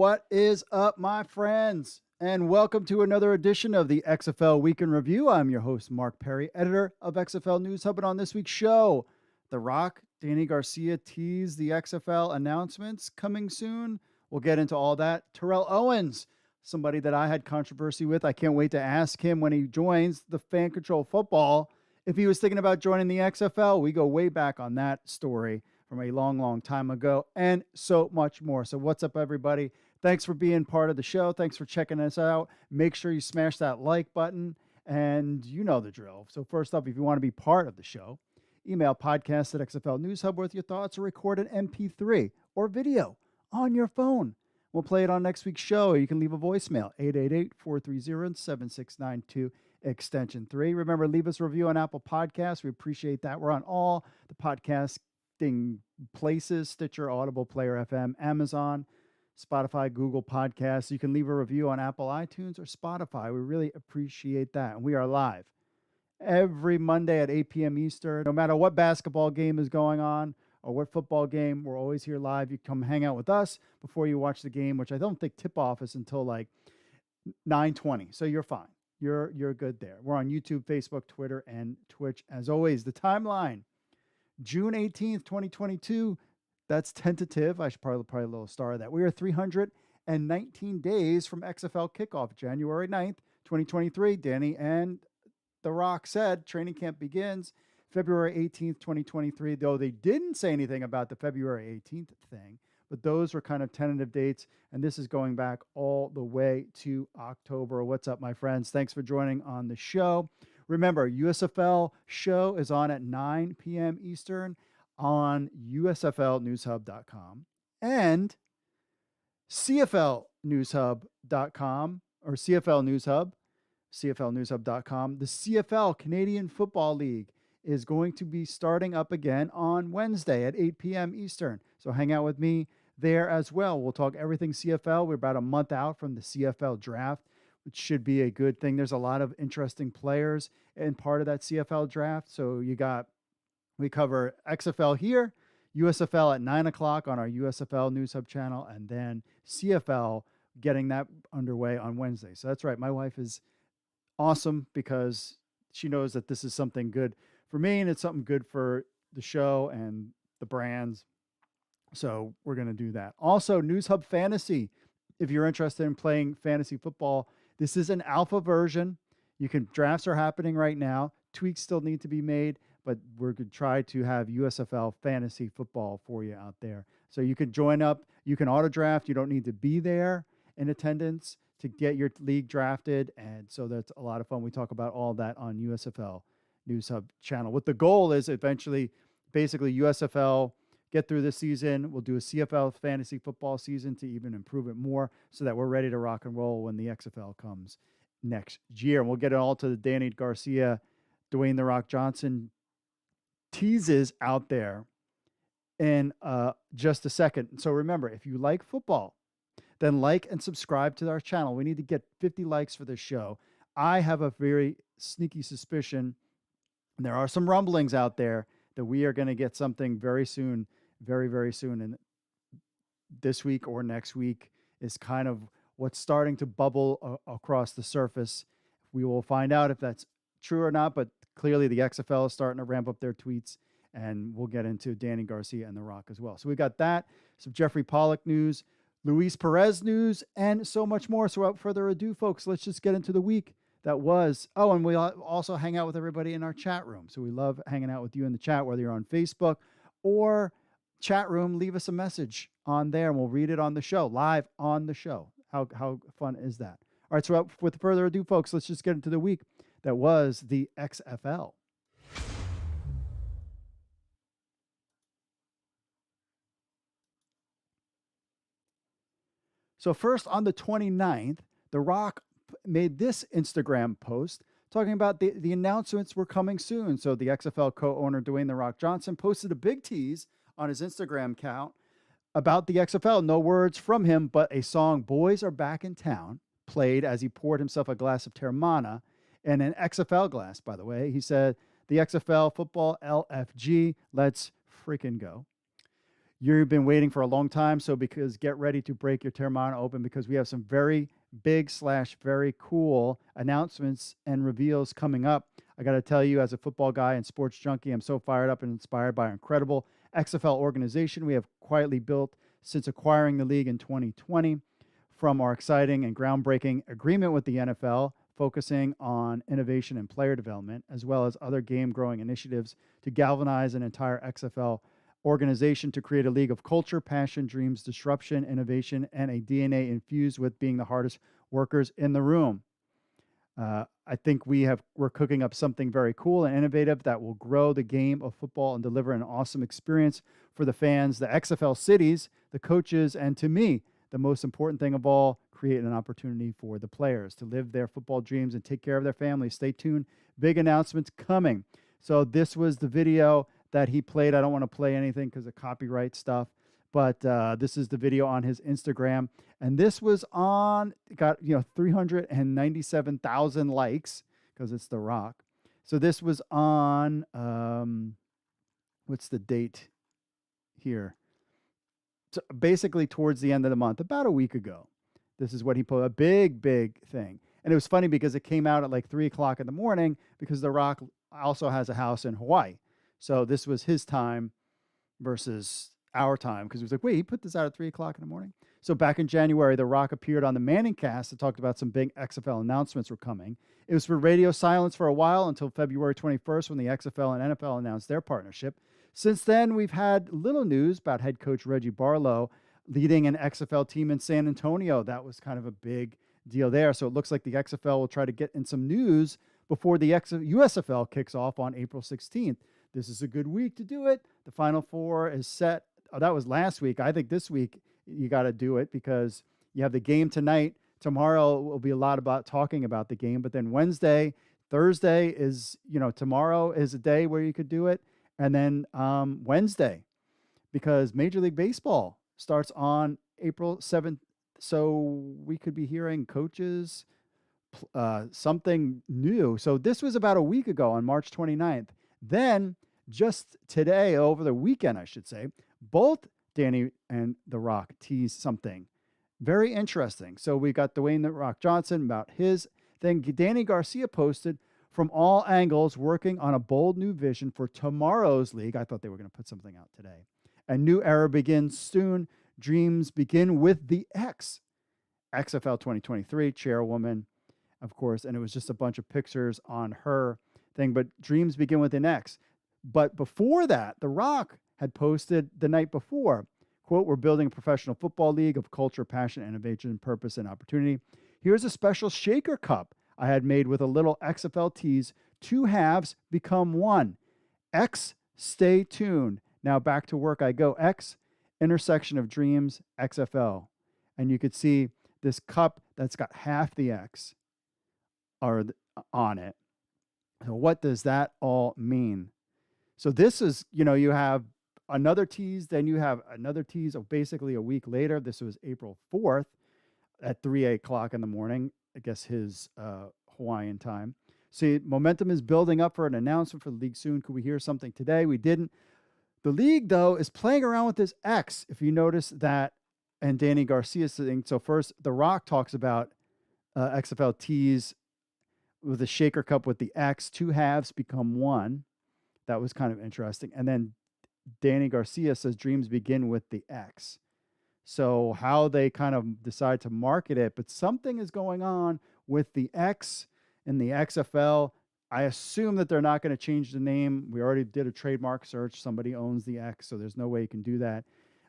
What is up, my friends? And welcome to another edition of the XFL Week in Review. I'm your host, Mark Perry, editor of XFL News Hub. And on this week's show, The Rock, Dany Garcia tease the XFL announcements coming soon. We'll get into all that. Terrell Owens, somebody that I had controversy with. I can't wait to ask him when he joins the Fan Control Football if he was thinking about joining the XFL. We go way back on that story from a long, long time ago, and so much more. So what's up, everybody? Thanks for being part of the show. Thanks for checking us out. Make sure you smash that like button, and you know the drill. So first up, if you want to be part of the show, email podcast at XFL News Hub with your thoughts, or record an MP3 or video on your phone. We'll play it on next week's show. You can leave a voicemail, 888-430-7692, extension 3. Remember, leave us a review on Apple Podcasts. We appreciate that. We're on all the podcast places: Stitcher, Audible, Player FM, Amazon, Spotify, Google Podcasts. You can leave a review on Apple iTunes or Spotify. We really appreciate that. And we are live every Monday at 8 p.m. Eastern. No matter what basketball game is going on or what football game, we're always here live. You come hang out with us before you watch the game, which I don't think tip-off is until like 9:20. So you're fine. You're good there. We're on YouTube, Facebook, Twitter, and Twitch. As always, the timeline: June 18th, 2022. That's tentative. I should probably a little star of that. We are 319 days from XFL kickoff, January 9th, 2023. Dany and The Rock said training camp begins February 18th, 2023, though they didn't say anything about the February 18th thing, but those were kind of tentative dates, and this is going back all the way to October. What's up, my friends? Thanks for joining on the show. Remember, USFL show is on at 9 p.m. Eastern on USFLnewshub.com and CFLnewshub.com or CFL News Hub, CFLnewshub.com. The CFL, Canadian Football League, is going to be starting up again on Wednesday at 8 p.m. Eastern. So hang out with me there as well. We'll talk everything CFL. We're about a month out from the CFL draft, which should be a good thing. There's a lot of interesting players in part of that CFL draft. So we cover XFL here, USFL at 9 o'clock on our USFL News Hub channel, and then CFL getting that underway on Wednesday. So that's right. My wife is awesome because she knows that this is something good for me, and it's something good for the show and the brands. So we're going to do that. Also, News Hub Fantasy. If you're interested in playing fantasy football, this is an alpha version. Drafts are happening right now. Tweaks still need to be made, but we're going to try to have USFL fantasy football for you out there. So you can join up. You can auto draft. You don't need to be there in attendance to get your league drafted. And so that's a lot of fun. We talk about all that on USFL News Hub channel. What the goal is eventually, basically USFL get through this season. We'll do a CFL fantasy football season to even improve it more so that we're ready to rock and roll when the XFL comes next year. And we'll get it all to the Dany Garcia, Dwayne "The Rock" Johnson teases out there in just a second. So remember, if you like football, then like and subscribe to our channel. We need to get 50 likes for this show. I have a very sneaky suspicion, and there are some rumblings out there, that we are going to get something very soon, very, very soon. And this week or next week is kind of what's starting to bubble across the surface. We will find out if that's true or not, but clearly the XFL is starting to ramp up their tweets, and we'll get into Dany Garcia and The Rock as well. So we got that, some Jeffrey Pollock news, Luis Perez news, and so much more. So without further ado, folks, let's just get into the week that was. Oh, and we also hang out with everybody in our chat room. So we love hanging out with you in the chat, whether you're on Facebook or chat room. Leave us a message on there, and we'll read it on the show, live on the show. How fun is that? All right, so with further ado, folks, let's just get into the week that was the XFL. So first, on the 29th, The Rock made this Instagram post talking about the announcements were coming soon. So the XFL co-owner, Dwayne "The Rock" Johnson, posted a big tease on his Instagram account about the XFL. No words from him, but a song, "Boys Are Back in Town," played as he poured himself a glass of Terramana, and an XFL glass, by the way. He said, "The XFL football LFG, let's freaking go." You've been waiting for a long time, so because get ready to break your Terramana open because we have some very big / very cool announcements and reveals coming up. I got to tell you, as a football guy and sports junkie, I'm so fired up and inspired by our incredible XFL organization we have quietly built since acquiring the league in 2020. From our exciting and groundbreaking agreement with the NFL, focusing on innovation and player development, as well as other game growing initiatives to galvanize an entire XFL organization to create a league of culture, passion, dreams, disruption, innovation, and a DNA infused with being the hardest workers in the room. I think we're cooking up something very cool and innovative that will grow the game of football and deliver an awesome experience for the fans, the XFL cities, the coaches, and to me, the most important thing of all, create an opportunity for the players to live their football dreams and take care of their families. Stay tuned. Big announcements coming. So this was the video that he played. I don't want to play anything because of copyright stuff, but this is the video on his Instagram. And this was got 397,000 likes because it's The Rock. So this was on, what's the date here? So basically towards the end of the month, about a week ago. This is what he put, a big thing. And it was funny because it came out at like 3 o'clock in the morning because The Rock also has a house in Hawaii. So this was his time versus our time because he was like, wait, he put this out at 3 o'clock in the morning. So back in January, The Rock appeared on the Manning Cast and talked about some big XFL announcements were coming. It was for radio silence for a while until February 21st when the XFL and NFL announced their partnership. Since then, we've had little news about head coach Reggie Barlow leading an XFL team in San Antonio. That was kind of a big deal there. So it looks like the XFL will try to get in some news before the USFL kicks off on April 16th. This is a good week to do it. The Final Four is set. Oh, that was last week. I think this week you got to do it because you have the game tonight. Tomorrow will be a lot about talking about the game. But then Wednesday, Thursday is, tomorrow is a day where you could do it. And then Wednesday, because Major League Baseball starts on April 7th. So we could be hearing coaches, something new. So this was about a week ago on March 29th. Then just today, over the weekend, I should say, both Dany and The Rock teased something very interesting. So we got Dwayne The Rock Johnson about his thing. Dany Garcia posted, from all angles, working on a bold new vision for tomorrow's league. I thought they were going to put something out today. A new era begins soon. Dreams begin with the X. XFL 2023, chairwoman, of course. And it was just a bunch of pictures on her thing. But dreams begin with an X. But before that, The Rock had posted the night before, quote, we're building a professional football league of culture, passion, innovation, purpose, and opportunity. Here's a special shaker cup I had made with a little XFL tease. 2 halves become 1. X, stay tuned. Now back to work I go. X, intersection of dreams, XFL. And you could see this cup that's got half the X on it. So what does that all mean? So this is, you have another tease, then you have another tease of basically a week later. This was April 4th at 3 o'clock in the morning, I guess his Hawaiian time. See, momentum is building up for an announcement for the league soon. Could we hear something today? We didn't. The league, though, is playing around with this X, if you notice that, and Dany Garcia's thing. So first, The Rock talks about XFL tease with a shaker cup with the X. 2 halves become 1. That was kind of interesting. And then Dany Garcia says dreams begin with the X. So how they kind of decide to market it, but something is going on with the X and the XFL. I assume that they're not going to change the name. We already did a trademark search. Somebody owns the X, so there's no way you can do that.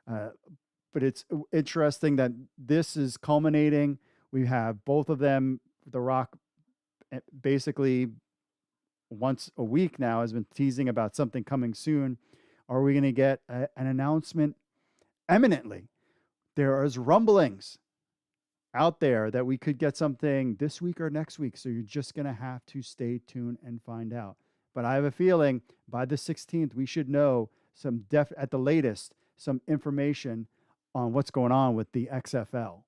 But it's interesting that this is culminating. We have both of them. The Rock basically once a week now has been teasing about something coming soon. Are we going to get an announcement imminently? There is rumblings out there that we could get something this week or next week. So you're just going to have to stay tuned and find out. But I have a feeling by the 16th, we should know at the latest, some information on what's going on with the XFL.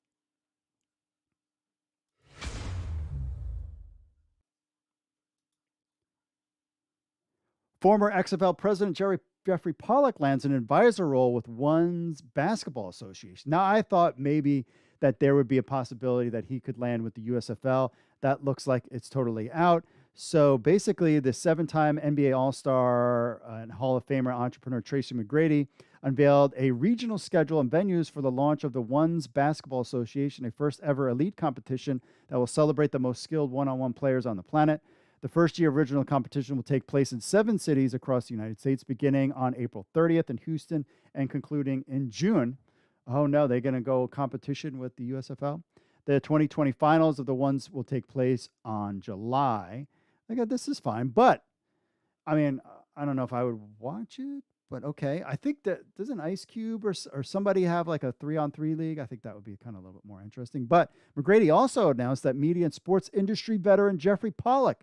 Former XFL president Jerry Jeffrey Pollock lands an advisor role with One's Basketball Association. Now, I thought maybe that there would be a possibility that he could land with the USFL. That looks like it's totally out. So basically, the 7-time NBA All-Star and Hall of Famer entrepreneur Tracy McGrady unveiled a regional schedule and venues for the launch of the One's Basketball Association, a first ever elite competition that will celebrate the most skilled one-on-one players on the planet. The first year original competition will take place in 7 cities across the United States, beginning on April 30th in Houston and concluding in June. Oh no, they're going to go competition with the USFL. The 2020 finals of the Ones will take place on July. This is fine, but I mean, I don't know if I would watch it, but okay. I think that does an Ice Cube or somebody have like a 3-on-3 league? I think that would be kind of a little bit more interesting. But McGrady also announced that media and sports industry veteran Jeffrey Pollock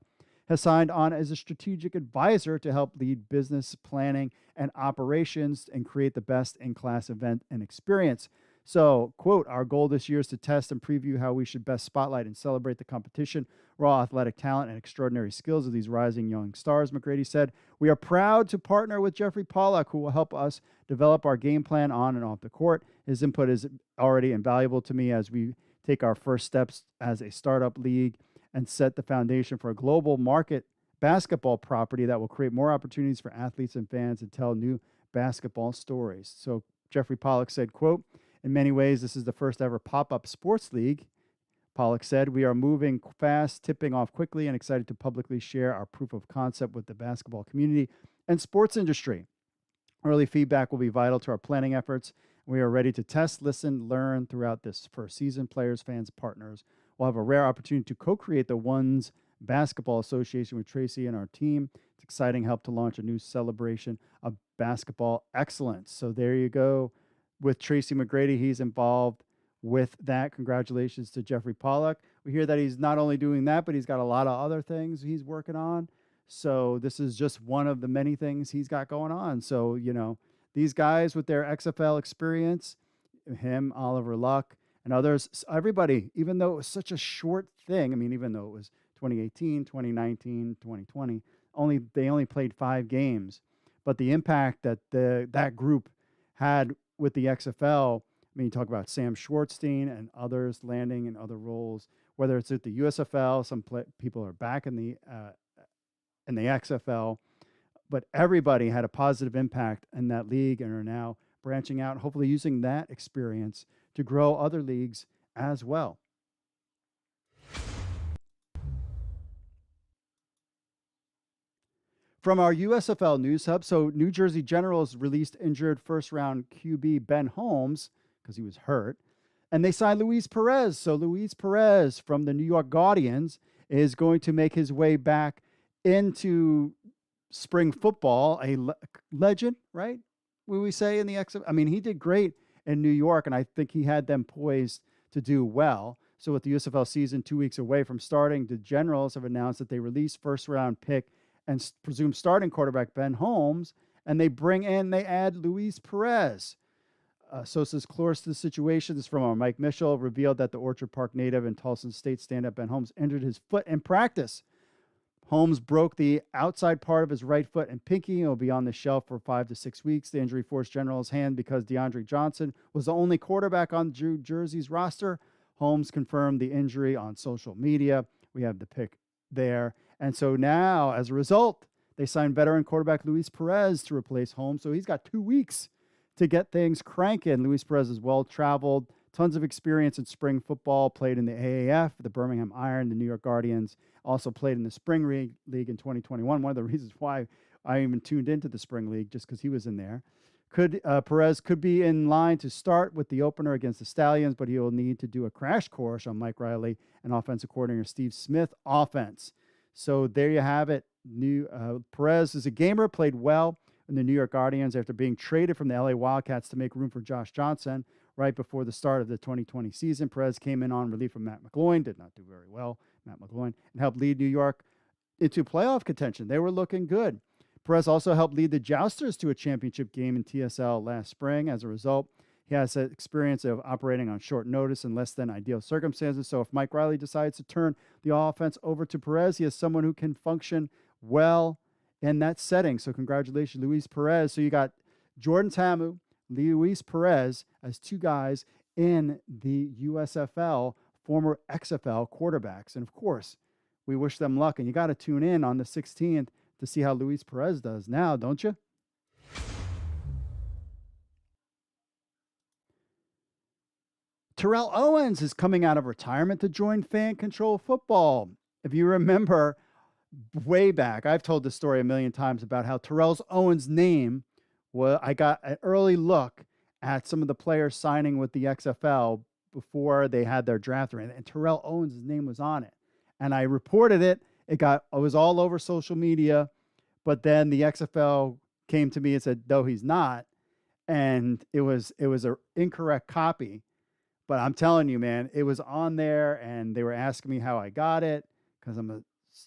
has signed on as a strategic advisor to help lead business planning and operations and create the best in-class event and experience. So, quote, our goal this year is to test and preview how we should best spotlight and celebrate the competition, raw athletic talent, and extraordinary skills of these rising young stars, McGrady said. We are proud to partner with Jeffrey Pollock, who will help us develop our game plan on and off the court. His input is already invaluable to me as we take our first steps as a startup league and set the foundation for a global market basketball property that will create more opportunities for athletes and fans to tell new basketball stories. So Jeffrey Pollock said, quote, in many ways, this is the first ever pop-up sports league. Pollock said, we are moving fast, tipping off quickly, and excited to publicly share our proof of concept with the basketball community and sports industry. Early feedback will be vital to our planning efforts. We are ready to test, listen, learn throughout this first season. Players, fans, partners will have a rare opportunity to co-create the One's Basketball Association with Tracy and our team. It's exciting help to launch a new celebration of basketball excellence. So there you go. With Tracy McGrady, he's involved with that. Congratulations to Jeffrey Pollock. We hear that he's not only doing that, but he's got a lot of other things he's working on. So this is just one of the many things he's got going on. So, these guys with their XFL experience, him, Oliver Luck, and others, everybody, even though it was such a short thing, even though it was 2018, 2019, 2020, they only played 5 games. But the impact that that group had with the XFL, you talk about Sam Schwartzstein and others landing in other roles, whether it's at the USFL, some people are back in the XFL, but everybody had a positive impact in that league and are now branching out, hopefully using that experience to grow other leagues as well. From our USFL News Hub, so New Jersey Generals released injured first-round QB Ben Holmes because he was hurt, and they signed Luis Perez. So Luis Perez from the New York Guardians is going to make his way back into spring football, a legend, right? Will we say in the XFL? He did great in New York, and I think he had them poised to do well. So with the USFL season 2 weeks away from starting, the Generals have announced that they released first-round pick and presumed starting quarterback Ben Holmes, and they add Luis Perez. Sosa's close to the situation. This is from our Mike Mitchell, revealed that the Orchard Park native and Tulsa State stand-up Ben Holmes injured his foot in practice. Holmes broke the outside part of his right foot and pinky and will be on the shelf for 5 to 6 weeks. The injury forced General's hand because DeAndre Johnson was the only quarterback on New Jersey's roster. Holmes confirmed the injury on social media. We have the pic there. And so now, as a result, they signed veteran quarterback Luis Perez to replace Holmes. So he's got 2 weeks to get things cranking. Luis Perez is well-traveled, tons of experience in spring football, played in the AAF, the Birmingham Iron, the New York Guardians, also played in the Spring League in 2021. One of the reasons why I even tuned into the Spring League, just because he was in there. Perez could be in line to start with the opener against the Stallions, but he will need to do a crash course on Mike Riley and offensive coordinator Steve Smith offense. So there you have it. Perez is a gamer, played well in the New York Guardians after being traded from the LA Wildcats to make room for Josh Johnson right before the start of the 2020 season. Perez came in on relief from Matt McGloin, did not do very well, Matt McGloin, and helped lead New York into playoff contention. They were looking good. Perez also helped lead the Jousters to a championship game in TSL last spring. As a result, he has experience of operating on short notice in less than ideal circumstances. So if Mike Riley decides to turn the offense over to Perez, he is someone who can function well in that setting. So congratulations, Luis Perez. So you got Jordan Tamu, Luis Perez as two guys in the USFL, former XFL quarterbacks. And of course, we wish them luck. And you got to tune in on the 16th to see how Luis Perez does now, don't you? Terrell Owens is coming out of retirement to join Fan Control Football. If you remember way back, I've told this story a million times about how Terrell Owens' name, well, I got an early look at some of the players signing with the XFL before they had their draft ran, and Terrell Owens' name was on it. And I reported it. It was all over social media, but then the XFL came to me and said, no, he's not. And it was an incorrect copy. But I'm telling you, man, it was on there, and they were asking me how I got it because I'm a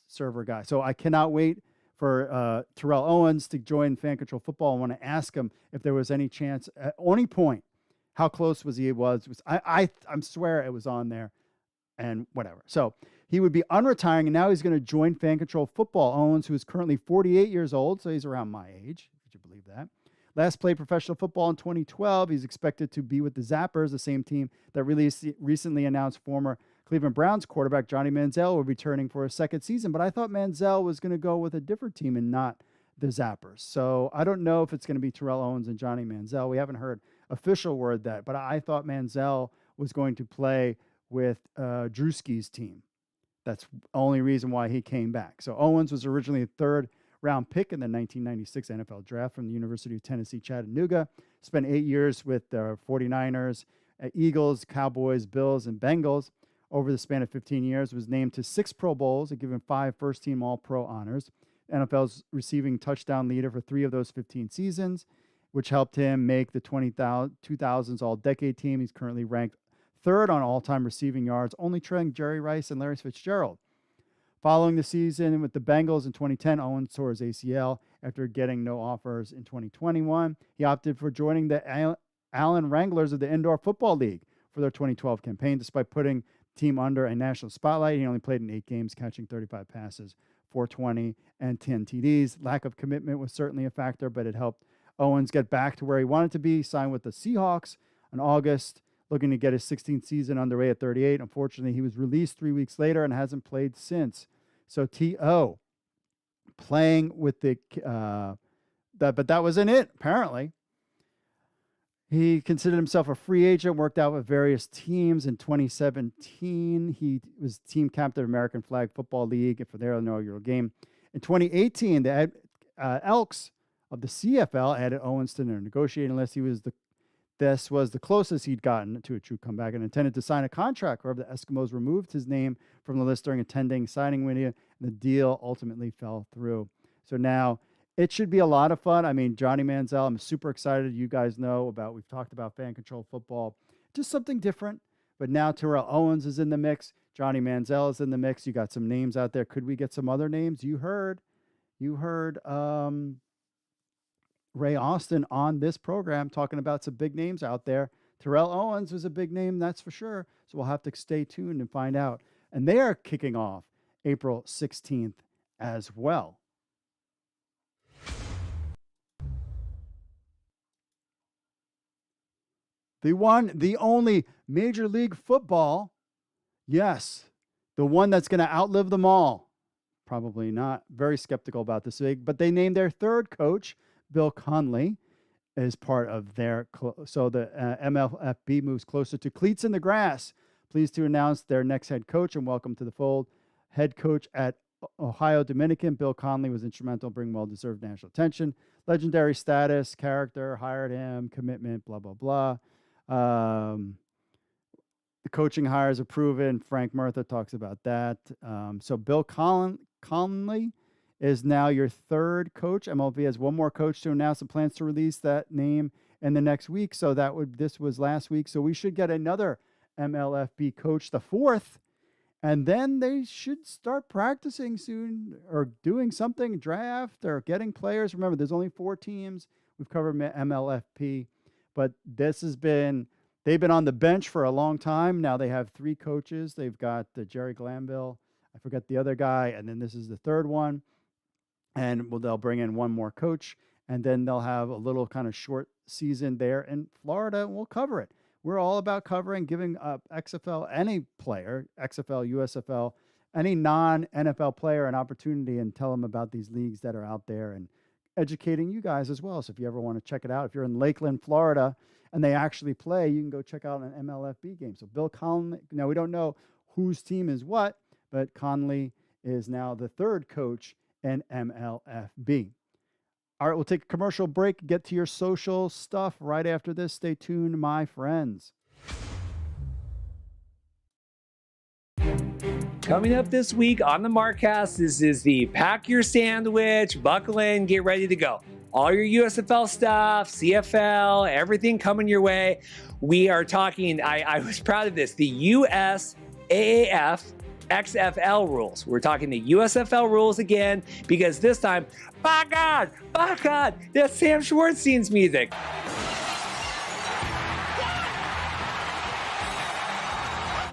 server guy. So I cannot wait for Terrell Owens to join Fan Control Football. I want to ask him if there was any chance, at any point, how close was he? I swear it was on there, and whatever. So he would be unretiring, and now he's going to join Fan Control Football. Owens, who is currently 48 years old, so he's around my age. Would you believe that? Last played professional football in 2012. He's expected to be with the Zappers, the same team that recently announced former Cleveland Browns quarterback Johnny Manziel will be returning for a second season. But I thought Manziel was going to go with a different team and not the Zappers. So I don't know if it's going to be Terrell Owens and Johnny Manziel. We haven't heard official word that, but I thought Manziel was going to play with Drewski's team. That's the only reason why he came back. So Owens was originally a third-round pick in the 1996 NFL draft from the University of Tennessee, Chattanooga. Spent 8 years with the 49ers, Eagles, Cowboys, Bills, and Bengals. Over the span of 15 years, was named to 6 Pro Bowls and given 5 first-team All-Pro honors. NFL's receiving touchdown leader for 3 of those 15 seasons, which helped him make the 2000s All-Decade team. He's currently ranked third on all-time receiving yards, only trailing Jerry Rice and Larry Fitzgerald. Following the season with the Bengals in 2010, Owens tore his ACL after getting no offers in 2021. He opted for joining the Allen Wranglers of the Indoor Football League for their 2012 campaign. Despite putting the team under a national spotlight, he only played in 8 games, catching 35 passes, 420, and 10 TDs. Lack of commitment was certainly a factor, but it helped Owens get back to where he wanted to be. Signed with the Seahawks in August, looking to get his 16th season underway at 38. Unfortunately, he was released 3 weeks later and hasn't played since. So T.O. playing with the but that wasn't it, apparently. He considered himself a free agent, worked out with various teams. In 2017, he was team captain of American Flag Football League for their inaugural game. In 2018, the Elks of the CFL added Owens to their negotiating list. This was the closest he'd gotten to a true comeback and intended to sign a contract. However, the Eskimos removed his name from the list during a 10-day signing window, and the deal ultimately fell through. So now it should be a lot of fun. I mean, Johnny Manziel, I'm super excited. You guys know we've talked about Fan Control Football, just something different. But now Terrell Owens is in the mix. Johnny Manziel is in the mix. You got some names out there. Could we get some other names? You heard Ray Austin on this program talking about some big names out there. Terrell Owens was a big name, that's for sure. So we'll have to stay tuned and find out. And they are kicking off April 16th as well. The one, the only Major League Football, yes, the one that's going to outlive them all. Probably not. Very skeptical about this league, but they named their third coach, Bill Conley, is part of their so the MLFB moves closer to cleats in the grass. Pleased to announce their next head coach and welcome to the fold. Head coach at Ohio Dominican, Bill Conley was instrumental in bringing well-deserved national attention. Legendary status, character, hired him, commitment, blah, blah, blah. The coaching hires are proven. Frank Murtha talks about that. So Bill Conley is now your third coach. MLB has one more coach to announce and plans to release that name in the next week. So this was last week. So we should get another MLFB coach, the fourth, and then they should start practicing soon or doing something, draft or getting players. Remember, there's only 4 teams. We've covered MLFP, but they've been on the bench for a long time. Now they have 3 coaches. They've got Jerry Glanville. I forget the other guy. And then this is the third one. and they'll bring in one more coach, and then they'll have a little kind of short season there in Florida, and we'll cover it. We're all about covering, giving XFL, any player, XFL, USFL, any non-NFL player an opportunity and tell them about these leagues that are out there and educating you guys as well. So if you ever want to check it out, if you're in Lakeland, Florida, and they actually play, you can go check out an MLFB game. So Bill Conley, now we don't know whose team is what, but Conley is now the third coach in MLFB. All right, we'll take a commercial break, get to your social stuff right after this. Stay tuned, my friends. Coming up this week on the Markcast, this is the pack your sandwich, buckle in, get ready to go. All your USFL stuff, CFL, everything coming your way. We are talking, I was proud of this, the USAAF XFL rules. We're talking the USFL rules again, because this time, by God, that's Sam Schwartzstein's music.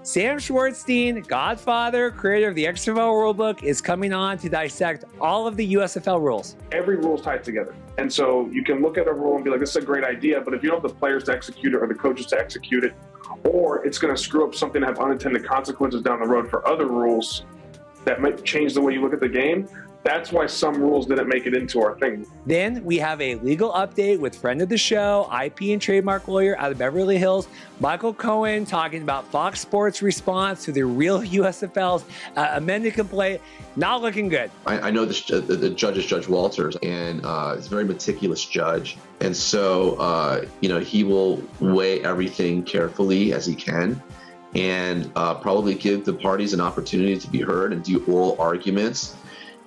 Sam Schwartzstein, godfather, creator of the XFL rulebook, is coming on to dissect all of the USFL rules. Every rule is tied together. And so you can look at a rule and be like, this is a great idea, but if you don't have the players to execute it or the coaches to execute it, or it's going to screw up something and have unintended consequences down the road for other rules that might change the way you look at the game, that's why some rules didn't make it into our thing. Then we have a legal update with friend of the show, IP and trademark lawyer out of Beverly Hills, Michael Cohen, talking about Fox Sports' response to the real USFL's amended complaint. Not looking good. I know the judge is Judge Walters, and he's a very meticulous judge. And so, he will weigh everything carefully as he can, and probably give the parties an opportunity to be heard and do oral arguments.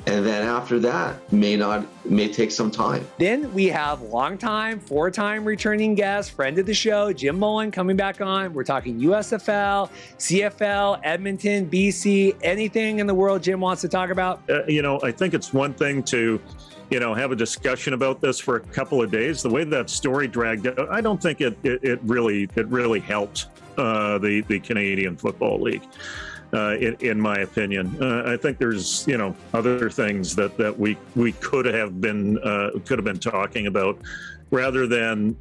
And then after that, may take some time. Then we have longtime, four-time returning guest, friend of the show, Jim Mullen, coming back on. We're talking USFL, CFL, Edmonton, BC, anything in the world Jim wants to talk about. I think it's one thing to, have a discussion about this for a couple of days. The way that story dragged out, I don't think it really helped the Canadian Football League. In my opinion, I think there's other things that we could have been talking about, rather than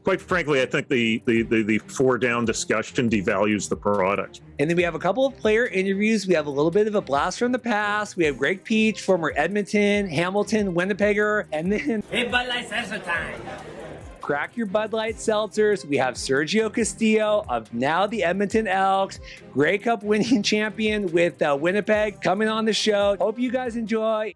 quite frankly, I think the four down discussion devalues the product. And then we have a couple of player interviews. We have a little bit of a blast from the past. We have Greg Peach, former Edmonton, Hamilton, Winnipegger, and then hey, Bud Light Seltzer time. Crack your Bud Light seltzers. We have Sergio Castillo of now the Edmonton Elks, Grey Cup winning champion with Winnipeg, coming on the show. Hope you guys enjoy.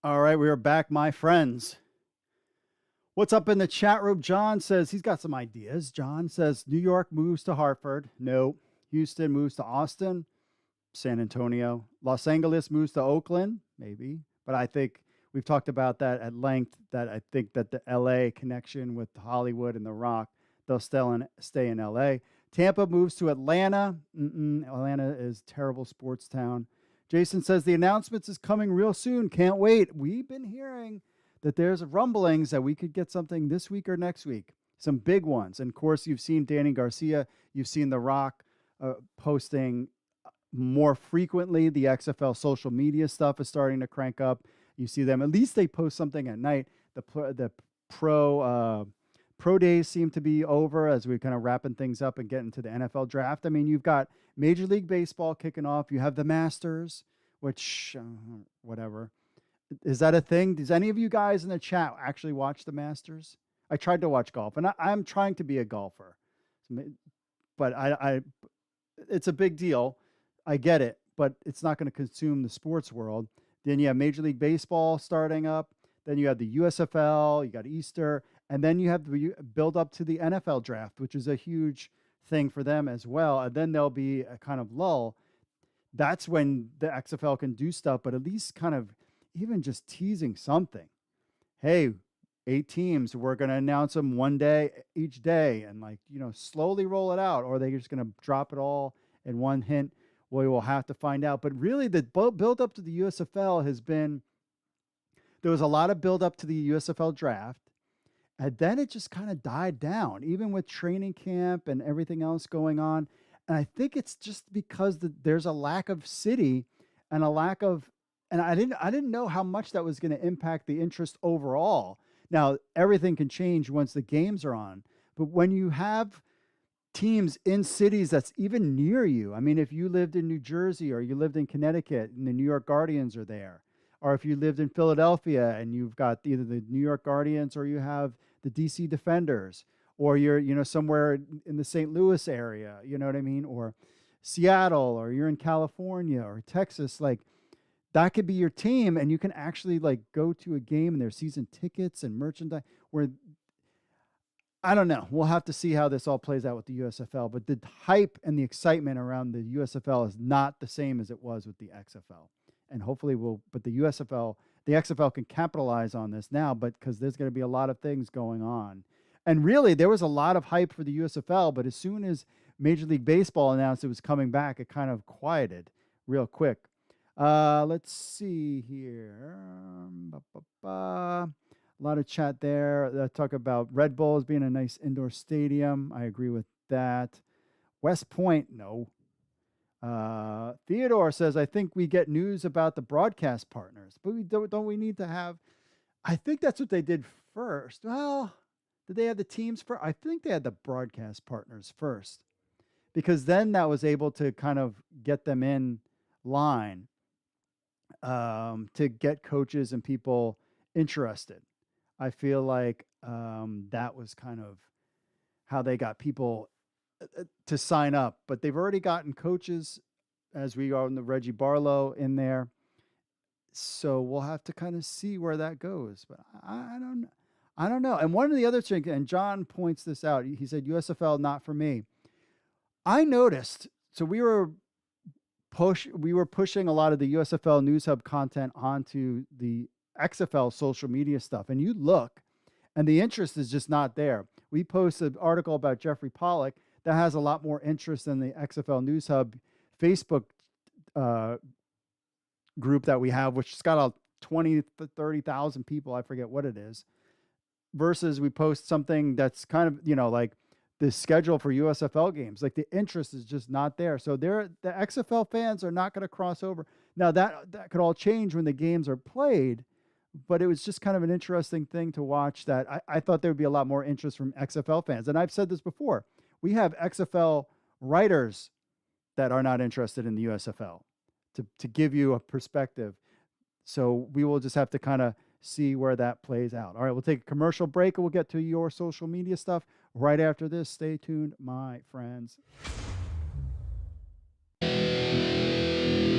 All right, we are back, my friends. What's up in the chat room? John says he's got some ideas. John says New York moves to Hartford. No. Houston moves to Austin. San Antonio. Los Angeles moves to Oakland. Maybe. But I think we've talked about that at length, that I think that the LA connection with Hollywood and The Rock, they'll stay in LA. Tampa moves to Atlanta. Atlanta is terrible sports town. Jason says the announcements is coming real soon. Can't wait. We've been hearing that there's rumblings that we could get something this week or next week, some big ones. And of course, you've seen Dany Garcia, you've seen The Rock posting more frequently. The XFL social media stuff is starting to crank up. You see them, at least they post something at night. The pro days seem to be over as we're kind of wrapping things up and getting to the NFL draft. I mean, you've got Major League Baseball kicking off. You have the Masters, which, whatever. Is that a thing? Does any of you guys in the chat actually watch the Masters? I tried to watch golf, and I'm trying to be a golfer, but it's a big deal. I get it, but it's not going to consume the sports world. Then you have Major League Baseball starting up. Then you have the USFL. You got Easter, and then you have the build up to the NFL draft, which is a huge thing for them as well. And then there'll be a kind of lull. That's when the XFL can do stuff, but at least kind of even just teasing something. Hey, 8 teams, we're going to announce them one day each day, and slowly roll it out, or they're just going to drop it all in one hint. We will have to find out. But really, the build up to the USFL has been there was a lot of build up to the USFL draft. And then it just kind of died down, even with training camp and everything else going on. And I think it's just because there's a lack of city and a lack of, and I didn't know how much that was going to impact the interest overall. Now, everything can change once the games are on. But when you have teams in cities that's even near you, I mean, if you lived in New Jersey or you lived in Connecticut and the New York Guardians are there, or if you lived in Philadelphia and you've got either the New York Guardians or you have the DC Defenders, or you're, somewhere in the St. Louis area, you know what I mean? Or Seattle, or you're in California or Texas, like that could be your team. And you can actually like go to a game and there's season tickets and merchandise where, I don't know. We'll have to see how this all plays out with the USFL, but the hype and the excitement around the USFL is not the same as it was with the XFL. And hopefully but the XFL can capitalize on this now, but because there's going to be a lot of things going on. And really, there was a lot of hype for the USFL, but as soon as Major League Baseball announced it was coming back, it kind of quieted real quick. Let's see here. A lot of chat there. Talk about Red Bull as being a nice indoor stadium. I agree with that. West Point, no. Theodore says, I think we get news about the broadcast partners, but don't we need to have, I think that's what they did first. Well, did they have the teams first? I think they had the broadcast partners first, because then that was able to kind of get them in line to get coaches and people interested. I feel like that was kind of how they got people to sign up, but they've already gotten coaches, as we are in the Reggie Barlow in there. So we'll have to kind of see where that goes, but I don't know. And one of the other things, and John points this out, he said, USFL, not for me. I noticed, so we were pushing a lot of the USFL News Hub content onto the XFL social media stuff, and you look, and the interest is just not there. We posted an article about Jeffrey Pollock that has a lot more interest than the XFL News Hub Facebook group that we have, which has got 20 to 30,000 people. I forget what it is. Versus we post something that's kind of, like the schedule for USFL games. Like the interest is just not there. So the XFL fans are not going to cross over. Now that could all change when the games are played, but it was just kind of an interesting thing to watch that I thought there would be a lot more interest from XFL fans. And I've said this before. We have XFL writers that are not interested in the USFL to give you a perspective. So we will just have to kind of see where that plays out. All right, we'll take a commercial break and we'll get to your social media stuff right after this. Stay tuned, my friends.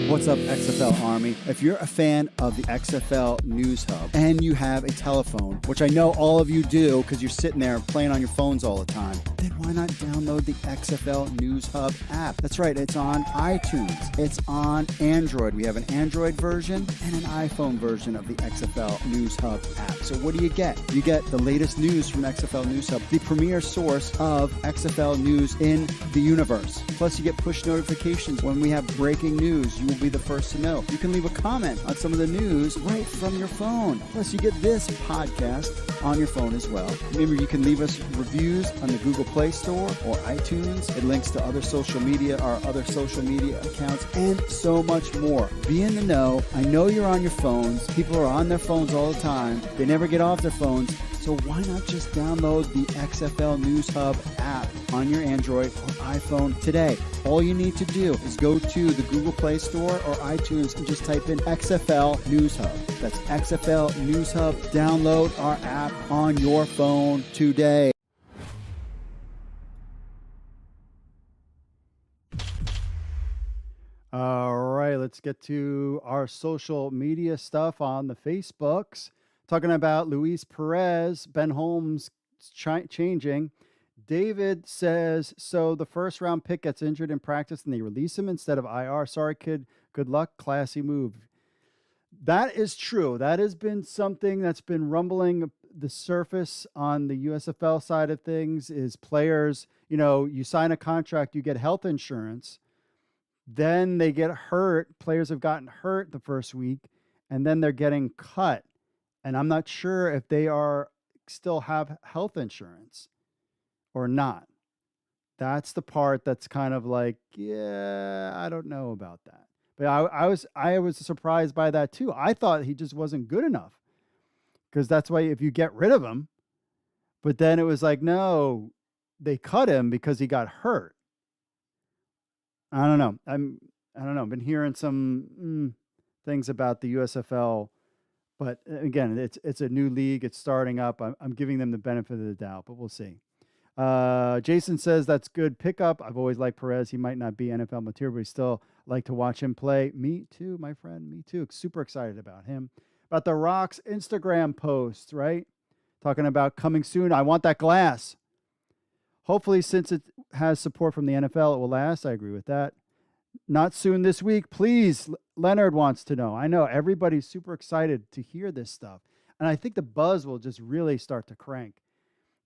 What's up, XFL Army? If you're a fan of the XFL News Hub and you have a telephone, which I know all of you do because you're sitting there playing on your phones all the time, then why not download the XFL News Hub app? That's right, it's on iTunes. It's on Android. We have an Android version and an iPhone version of the XFL News Hub app. So what do you get? You get the latest news from XFL News Hub, the premier source of XFL news in the universe. Plus, you get push notifications when we have breaking news. You will be the first to know. You can leave a comment on some of the news right from your phone. Plus, you get this podcast on your phone as well. Remember, you can leave us reviews on the Google Play Store or iTunes. It links to other social media, our other social media accounts, and so much more. Be in the know. I know you're on your phones. People are on their phones all the time. They never get off their phones. So why not just download the XFL News Hub app on your Android or iPhone today? All you need to do is go to the Google Play Store or iTunes and just type in XFL News Hub. That's XFL News Hub. Download our app on your phone today. All right, let's get to our social media stuff on the Facebooks. Talking about Luis Perez, Ben Holmes changing. David says, so the first round pick gets injured in practice and they release him instead of IR. Sorry, kid. Good luck. Classy move. That is true. That has been something that's been rumbling the surface on the USFL side of things is players, you sign a contract, you get health insurance. Then they get hurt. Players have gotten hurt the first week and then they're getting cut. And I'm not sure if they still have health insurance or not. That's the part that's kind of like, yeah, I don't know about that. But I was surprised by that too. I thought he just wasn't good enough, because that's why if you get rid of him, but then it was like, no, they cut him because he got hurt. I don't know. I don't know. I've been hearing some things about the USFL, but again, it's a new league. It's starting up. I'm giving them the benefit of the doubt, but we'll see. Jason says that's good pickup. I've always liked Perez. He might not be NFL material, but I still like to watch him play. Me too, my friend. Me too. Super excited about him. About the Rock's Instagram post, right? Talking about coming soon. I want that glass. Hopefully, since it has support from the NFL, it will last. I agree with that. Not soon this week, please. Leonard wants to know. I know everybody's super excited to hear this stuff. And I think the buzz will just really start to crank.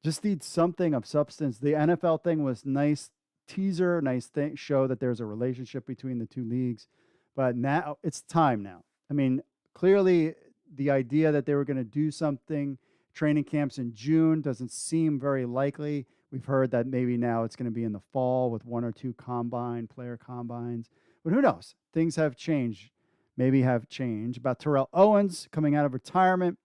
Just need something of substance. The NFL thing was nice teaser, nice thing, show that there's a relationship between the two leagues. But now it's time now. I mean, clearly the idea that they were going to do something, training camps in June, doesn't seem very likely. We've heard that maybe now it's going to be in the fall with 1 or 2 player combines. But who knows? Things have changed. Maybe have changed. About Terrell Owens coming out of retirement.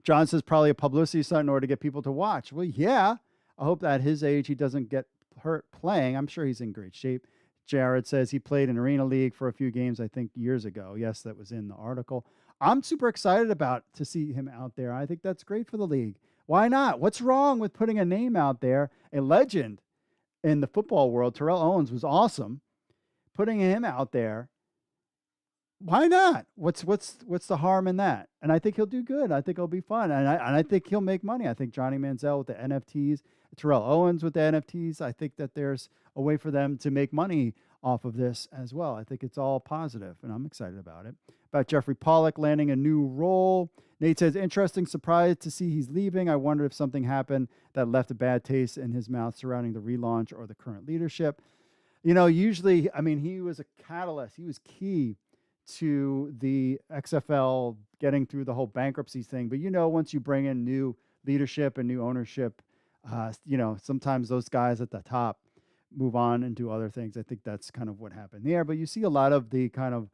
John says probably a publicity stunt in order to get people to watch. Well, yeah. I hope that at his age he doesn't get hurt playing. I'm sure he's in great shape. Jared says he played in Arena League for a few games, I think, years ago. Yes, that was in the article. I'm super excited to see him out there. I think that's great for the league. Why not? What's wrong with putting a name out there? A legend in the football world, Terrell Owens, was awesome. Putting him out there, why not? What's the harm in that? And I think he'll do good. I think it'll be fun. And I think he'll make money. I think Johnny Manziel with the NFTs, Terrell Owens with the NFTs, I think that there's a way for them to make money off of this as well. I think it's all positive, and I'm excited about it. About Jeffrey Pollock landing a new role. Nate says, interesting surprise to see he's leaving. I wonder if something happened that left a bad taste in his mouth surrounding the relaunch or the current leadership. You know, usually, I mean, he was a catalyst. He was key to the XFL getting through the whole bankruptcy thing. But, you know, once you bring in new leadership and new ownership, you know, sometimes those guys at the top move on and do other things. I think that's kind of what happened there. But you see a lot of the kind of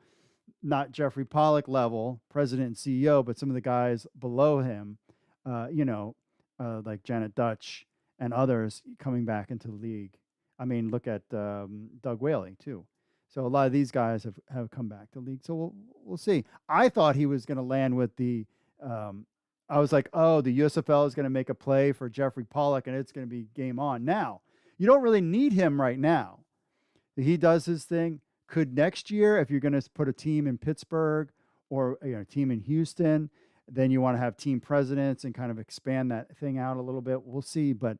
not Jeffrey Pollock level president and CEO, but some of the guys below him, like Janet Dutch and others coming back into the league. I mean, look at Doug Whaley too. So a lot of these guys have come back to the league. So we'll see. I thought he was going to land with the I was like, oh, the USFL is going to make a play for Jeffrey Pollock and it's going to be game on. Now, you don't really need him right now. He does his thing. Could next year, if you're going to put a team in Pittsburgh or a team in Houston, then you want to have team presidents and kind of expand that thing out a little bit. We'll see. But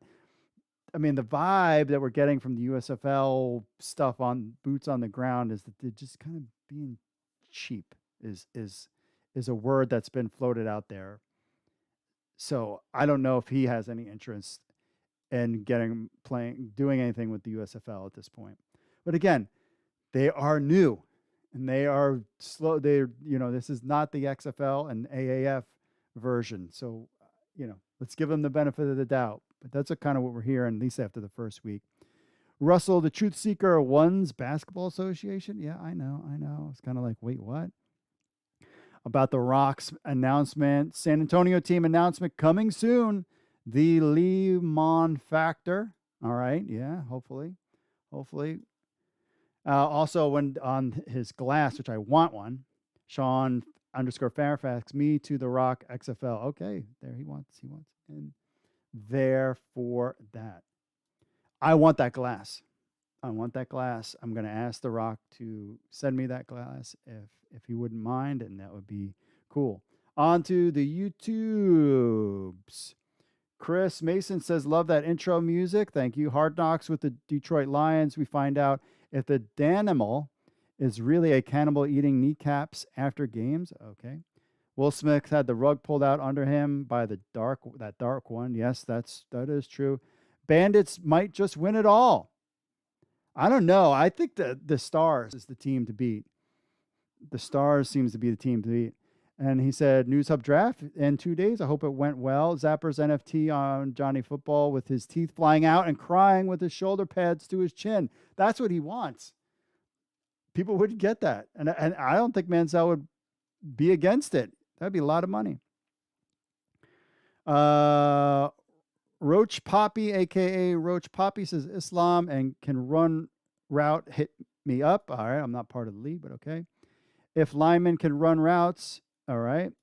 I mean, the vibe that we're getting from the USFL stuff on boots on the ground is that they're just kind of being cheap is a word that's been floated out there. So I don't know if he has any interest in doing anything with the USFL at this point. But again, they are new and they are slow. This is not the XFL and AAF version. So, let's give them the benefit of the doubt. But that's kind of what we're hearing, at least after the first week. Russell, the Truth Seeker, One's Basketball Association. Yeah, I know. It's kind of like, wait, what? About the Rocks announcement, San Antonio team announcement coming soon. The Lemon Factor. All right. Yeah, hopefully. Also, when on his glass, which I want one, Sean _Fairfax, me to the Rock XFL. Okay, there he wants. And there for that. I want that glass. I'm going to ask the Rock to send me that glass if he wouldn't mind, and that would be cool. On to the YouTubes. Chris Mason says, love that intro music. Thank you. Hard Knocks with the Detroit Lions. We find out if the Danimal is really a cannibal eating kneecaps after games. Okay. Will Smith had the rug pulled out under him by that dark one. Yes, that is true. Bandits might just win it all. I don't know. I think the Stars is the team to beat. The Stars seems to be the team to beat. And he said, News Hub draft in 2 days. I hope it went well. Zapper's NFT on Johnny Football with his teeth flying out and crying with his shoulder pads to his chin. That's what he wants. People would get that. And I don't think Manziel would be against it. That'd be a lot of money. Roach Poppy, a.k.a. Roach Poppy, says Islam and can run route. Hit me up. All right. I'm not part of the league, but okay. If linemen can run routes, all right.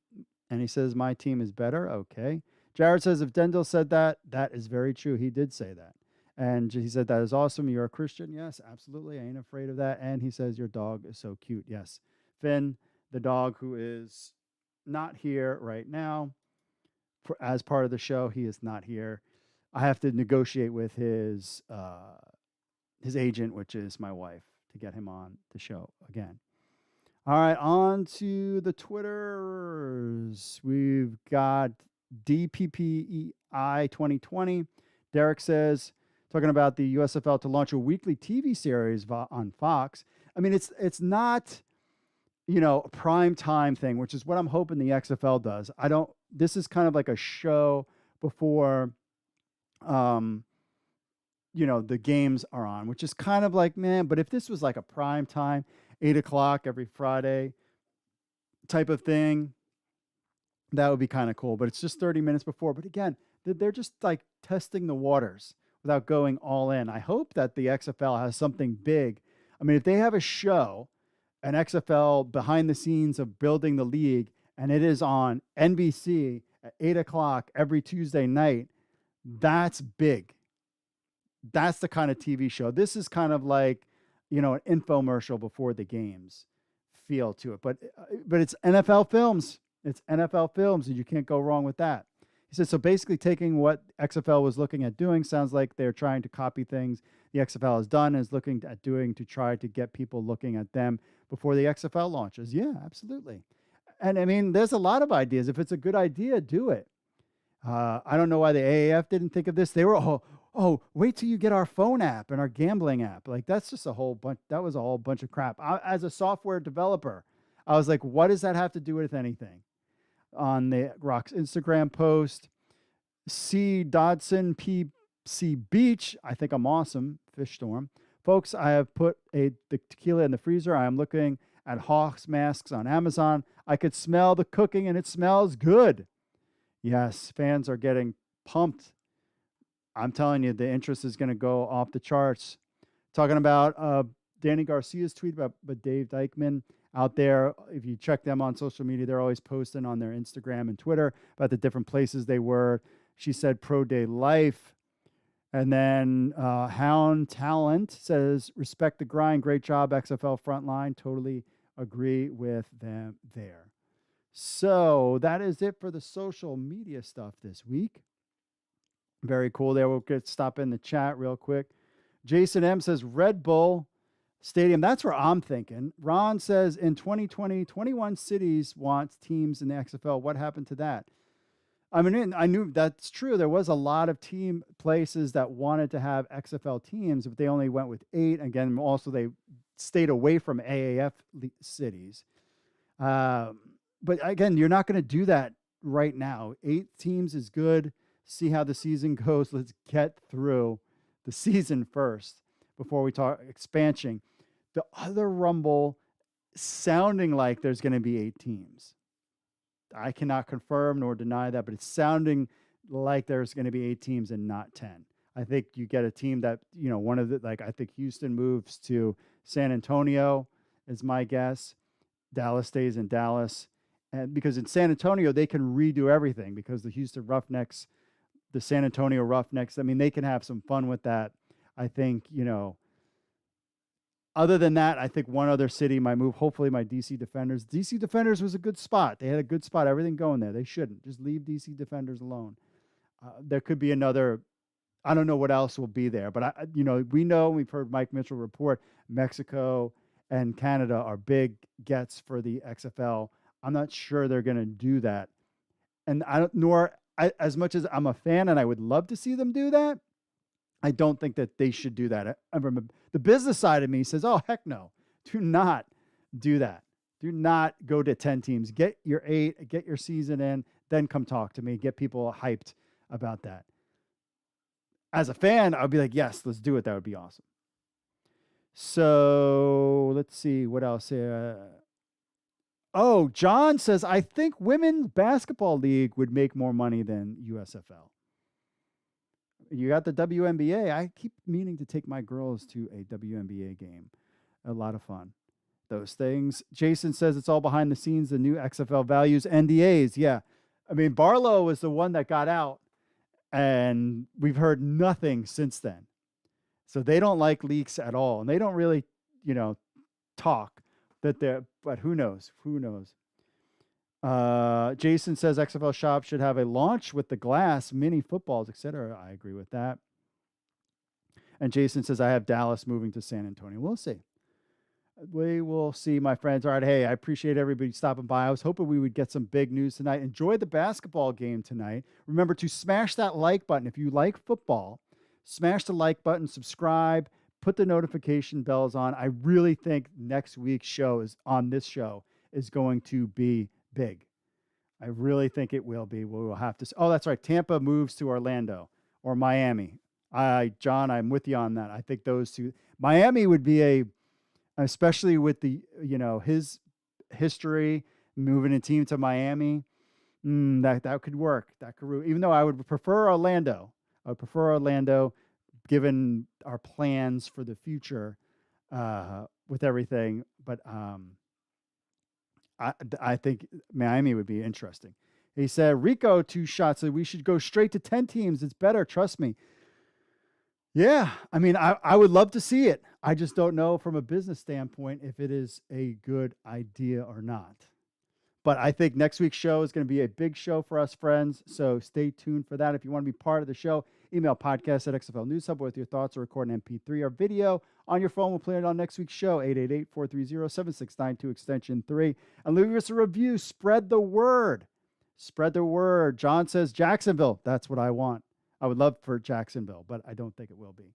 And he says, my team is better. Okay. Jared says, if Dendel said that, that is very true. He did say that. And he said, that is awesome. You're a Christian. Yes, absolutely. I ain't afraid of that. And he says, your dog is so cute. Yes. Finn, the dog who is not here right now as part of the show, he is not here. I have to negotiate with his agent, which is my wife, to get him on the show again. All right, on to the Twitters. We've got DPPEI 2020. Derek says, talking about the USFL to launch a weekly TV series on Fox. I mean, it's not, a prime time thing, which is what I'm hoping the XFL does. This is kind of like a show before, the games are on, which is kind of like, man, but if this was like a prime time, 8:00 every Friday type of thing, that would be kind of cool. But it's just 30 minutes before. But again, they're just like testing the waters without going all in. I hope that the XFL has something big. I mean, if they have a show, an XFL behind the scenes of building the league, and it is on NBC at 8:00 every Tuesday night, that's big. That's the kind of TV show. This is kind of like, an infomercial before the games feel to it. But it's NFL films. It's NFL films, and you can't go wrong with that. He said, so basically taking what XFL was looking at doing, sounds like they're trying to copy things the XFL has done and is looking at doing to try to get people looking at them before the XFL launches. Yeah, absolutely. And I mean, there's a lot of ideas. If it's a good idea, do it. I don't know why the AAF didn't think of this. They were, wait till you get our phone app and our gambling app. Like, that's just a whole bunch. That was a whole bunch of crap. As a software developer, I was like, what does that have to do with anything? On the Rock's Instagram post, C. Dodson, PC Beach. I think I'm awesome. Fish Storm. Folks, I have put the tequila in the freezer. I am looking at Hawks masks on Amazon. I could smell the cooking and it smells good. Yes, fans are getting pumped. I'm telling you, the interest is going to go off the charts. Talking about Dany Garcia's tweet about Dave Dykman out there. If you check them on social media, they're always posting on their Instagram and Twitter about the different places they were. She said Pro Day Life. And then Hound Talent says, respect the grind. Great job, XFL Frontline. Totally agree with them there. So that is it for the social media stuff this week. Very cool there. We'll stop in the chat real quick. Jason M says Red Bull Stadium. That's where I'm thinking. Ron says in 2020, 21 cities want teams in the XFL. What happened to that? I mean, I knew that's true. There was a lot of team places that wanted to have XFL teams, but they only went with 8. Again, also they stayed away from AAF cities. But again, you're not going to do that right now. 8 teams is good. See how the season goes. Let's get through the season first before we talk expansion. The other rumble sounding like there's going to be 8 teams. I cannot confirm nor deny that, but it's sounding like there's going to be 8 teams and not 10. I think you get a team that, one of the, I think Houston moves to San Antonio is my guess. Dallas stays in Dallas. And because in San Antonio, they can redo everything because the Houston Roughnecks, the San Antonio Roughnecks, I mean, they can have some fun with that. I think, other than that, I think one other city might move. Hopefully my DC Defenders. DC Defenders was a good spot. They had a good spot. Everything going there. They shouldn't. Just leave DC Defenders alone. There could be another, I don't know what else will be there. But, we know, we've heard Mike Mitchell report, Mexico and Canada are big gets for the XFL. I'm not sure they're going to do that. And as much as I'm a fan and I would love to see them do that, I don't think that they should do that. I remember the business side of me says, oh, heck no, do not do that. Do not go to 10 teams. Get your 8, get your season in, then come talk to me. Get people hyped about that. As a fan, I'd be like, yes, let's do it. That would be awesome. So let's see what else here. Oh, John says, I think women's basketball league would make more money than USFL. You got the WNBA. I keep meaning to take my girls to a WNBA game. A lot of fun. Those things. Jason says it's all behind the scenes, the new XFL values, NDAs. Yeah. I mean, Barlow was the one that got out, and we've heard nothing since then. So they don't like leaks at all. And they don't really, talk that they're, but who knows? Who knows? Jason says XFL shop should have a launch with the glass, mini footballs, etc. I agree with that. And Jason says, I have Dallas moving to San Antonio. We'll see. We will see, my friends. All right. Hey, I appreciate everybody stopping by. I was hoping we would get some big news tonight. Enjoy the basketball game tonight. Remember to smash that like button. If you like football, smash the like button, subscribe, put the notification bells on. I really think next week's show is going to be big. I really think it will be. We will have to. Oh, that's right. Tampa moves to Orlando or Miami. John, I'm with you on that. I think those two. Miami would be especially with the, his history, moving a team to Miami, that could work. That could, even though I would prefer Orlando. I would prefer Orlando, given our plans for the future with everything. But I think Miami would be interesting. He said, Rico, 2 shots. Said we should go straight to 10 teams. It's better. Trust me. Yeah. I mean, I would love to see it. I just don't know from a business standpoint if it is a good idea or not. But I think next week's show is going to be a big show for us, friends. So stay tuned for that. If you want to be part of the show, email podcast@XFL News Hub with your thoughts or record an MP3 or video on your phone. We'll play it on next week's show, 888-430-7692, extension 3. And leave us a review. Spread the word. Spread the word. John says Jacksonville. That's what I want. I would love for Jacksonville, but I don't think it will be.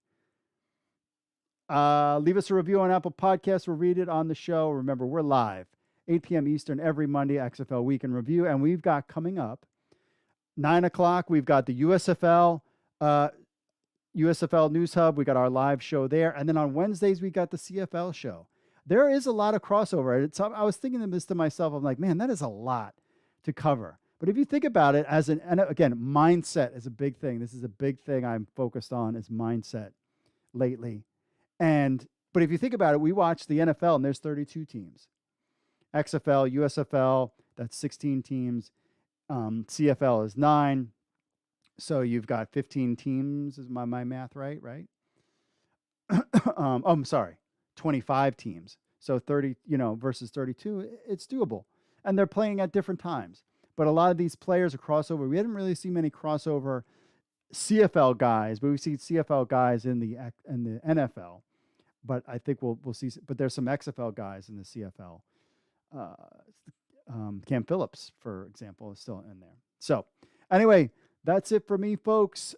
Leave us a review on Apple Podcasts. We'll read it on the show. Remember, we're live, 8 p.m. Eastern every Monday, XFL Week in Review. And we've got coming up, 9 o'clock, we've got the USFL News Hub. We got our live show there. And then on Wednesdays, we got the CFL show. There is a lot of crossover. I was thinking of this to myself. I'm like, man, that is a lot to cover. But if you think about it and again, mindset is a big thing. This is a big thing I'm focused on is mindset lately. But if you think about it, we watch the NFL and there's 32 teams. XFL, USFL, that's 16 teams. CFL is 9. So you've got 15 teams. Is my math right? Right? I'm sorry, 25 teams. So 30, versus 32, it's doable. And they're playing at different times. But a lot of these players are crossover. We didn't really see many crossover CFL guys, but we see CFL guys in the NFL. But I think we'll see. But there's some XFL guys in the CFL. Cam Phillips, for example, is still in there. So anyway, that's it for me, folks.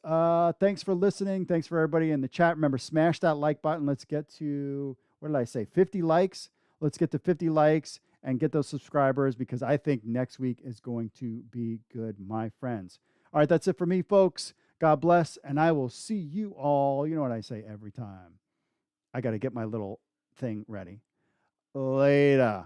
Thanks for listening. Thanks for everybody in the chat. Remember, smash that like button. Let's get to, 50 likes. Let's get to 50 likes and get those subscribers, because I think next week is going to be good, my friends. All right, that's it for me, folks. God bless, and I will see you all. You know what I say every time. I got to get my little thing ready. Later.